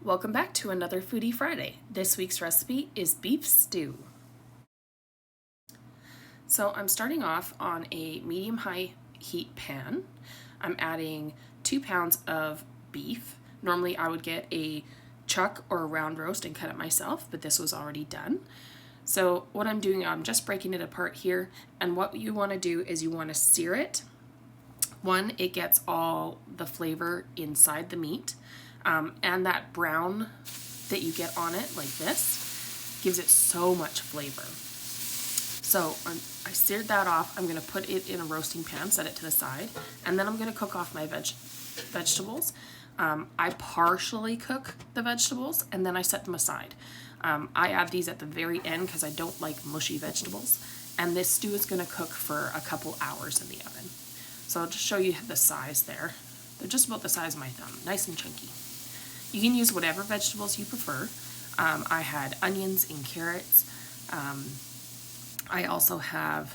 Welcome back to another Foodie Friday. This week's recipe is beef stew. So I'm starting off on a medium-high heat pan. I'm adding 2 pounds of beef. Normally I would get a chuck or a round roast and cut it myself, but this was already done. So what I'm doing, I'm just breaking it apart here, and what you want to do is you want to sear it. One, it gets all the flavor inside the meat, and that brown that you get on it like this gives it so much flavor. So I seared that off. I'm going to put it in a roasting pan, set it to the side, and then I'm going to cook off my vegetables. I partially cook the vegetables and then I set them aside. I add these at the very end because I don't like mushy vegetables, and this stew is going to cook for a couple hours in the oven. So I'll just show you the size there. They're just about the size of my thumb, nice and chunky. You can use whatever vegetables you prefer. I had onions and carrots. I also have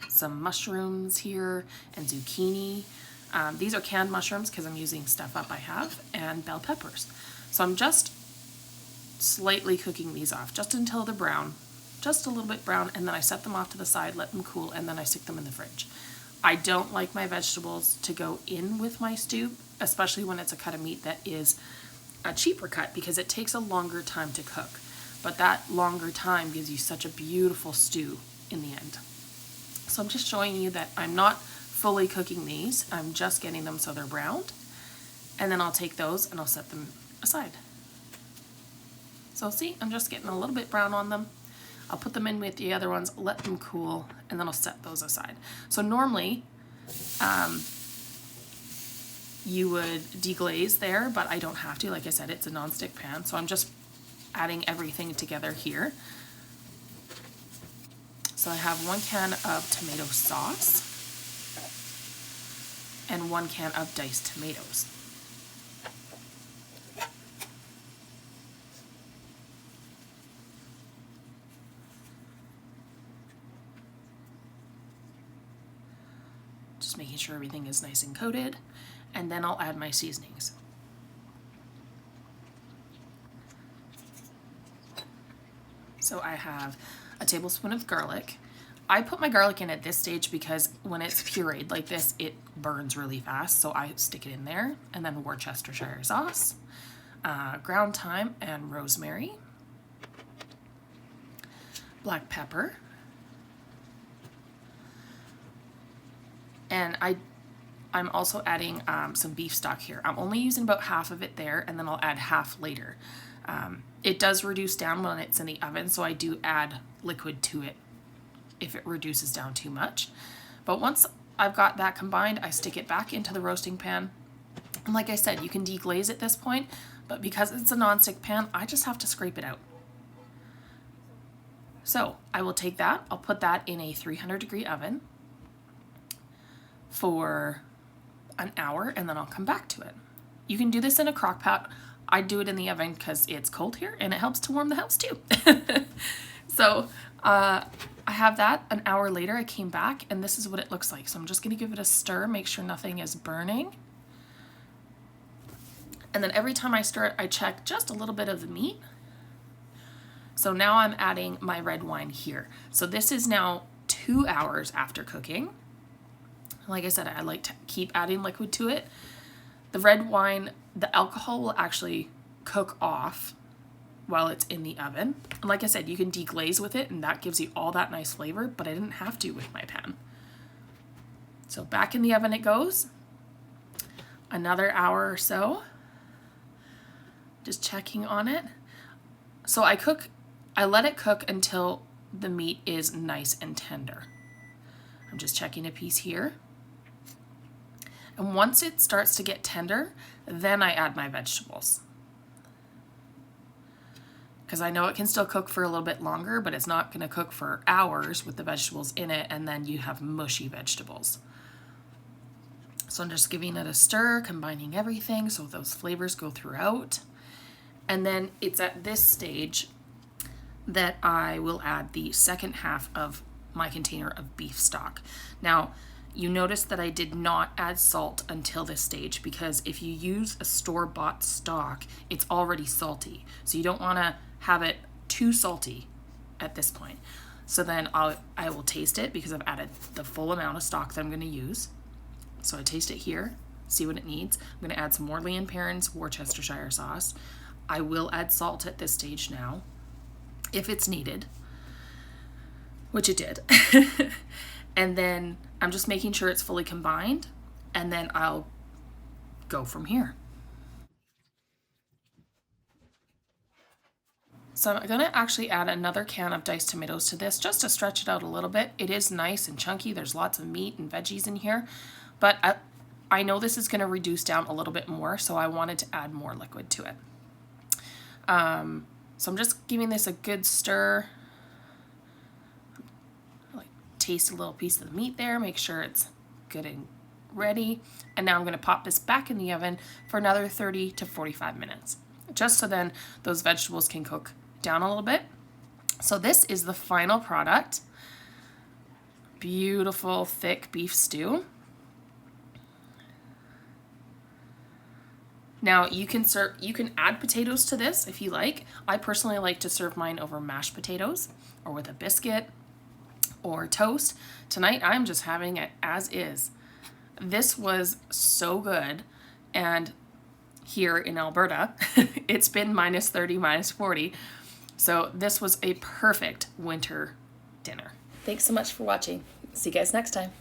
some mushrooms here and zucchini. These are canned mushrooms because I'm using stuff up I have, and bell peppers. So I'm just slightly cooking these off, just until they're brown, just a little bit brown, and then I set them off to the side, let them cool, and then I stick them in the fridge. I don't like my vegetables to go in with my stew, especially when it's a cut of meat that is a cheaper cut, because it takes a longer time to cook. But that longer time gives you such a beautiful stew in the end. So I'm just showing you that I'm not fully cooking these. I'm just getting them so they're browned. And then I'll take those and I'll set them aside. So see, I'm just getting a little bit brown on them. I'll put them in with the other ones, let them cool, and then I'll set those aside. So normally, you would deglaze there, but I don't have to. Like I said, it's a nonstick pan, so I'm just adding everything together here. So I have 1 can of tomato sauce and 1 can of diced tomatoes. Just making sure everything is nice and coated, and then I'll add my seasonings. So I have a tablespoon of garlic. I put my garlic in at this stage because when it's pureed like this, it burns really fast, so I stick it in there. And then Worcestershire sauce, ground thyme and rosemary, black pepper, and I'm also adding some beef stock here. I'm only using about half of it there, and then I'll add half later. It does reduce down when it's in the oven, so I do add liquid to it if it reduces down too much. But once I've got that combined, I stick it back into the roasting pan. And like I said, you can deglaze at this point, but because it's a nonstick pan, I just have to scrape it out. So I will take that, I'll put that in a 300-degree oven for an hour, and then I'll come back to it. You can do this in a crock pot. I do it in the oven because it's cold here and it helps to warm the house too. So I have that. An hour later I came back and this is what it looks like. So I'm just going to give it a stir, make sure nothing is burning. And then every time I stir it, I check just a little bit of the meat. So now I'm adding my red wine here. So this is now 2 hours after cooking. Like I said, I like to keep adding liquid to it. The red wine, the alcohol will actually cook off while it's in the oven. And like I said, you can deglaze with it and that gives you all that nice flavor, but I didn't have to with my pan. So back in the oven it goes. Another hour or so. Just checking on it. So I let it cook until the meat is nice and tender. I'm just checking a piece here. And once it starts to get tender, then I add my vegetables. Because I know it can still cook for a little bit longer, but it's not going to cook for hours with the vegetables in it, and then you have mushy vegetables. So I'm just giving it a stir, combining everything so those flavors go throughout. And then it's at this stage that I will add the second half of my container of beef stock. Now, You notice that I did not add salt until this stage, because if you use a store-bought stock, it's already salty. So you don't want to have it too salty at this point. So then I will taste it, because I've added the full amount of stock that I'm going to use. So I taste it here, see what it needs. I'm going to add some more Lea & Perrins Worcestershire sauce. I will add salt at this stage now, if it's needed, which it did. And then I'm just making sure it's fully combined, and then I'll go from here. So I'm gonna actually add another can of diced tomatoes to this, just to stretch it out a little bit. It is nice and chunky. There's lots of meat and veggies in here, but I know this is gonna reduce down a little bit more, so I wanted to add more liquid to it. So I'm just giving this a good stir. Like, taste a little piece of the meat there, make sure it's good and ready. And now I'm gonna pop this back in the oven for another 30 to 45 minutes, just so then those vegetables can cook down a little bit. So this is the final product. Beautiful thick beef stew. Now you can add potatoes to this if you like. I personally like to serve mine over mashed potatoes or with a biscuit or toast. Tonight I'm just having it as is. This was so good, and here in Alberta it's been minus 30, minus 40. So this was a perfect winter dinner. Thanks so much for watching. See you guys next time.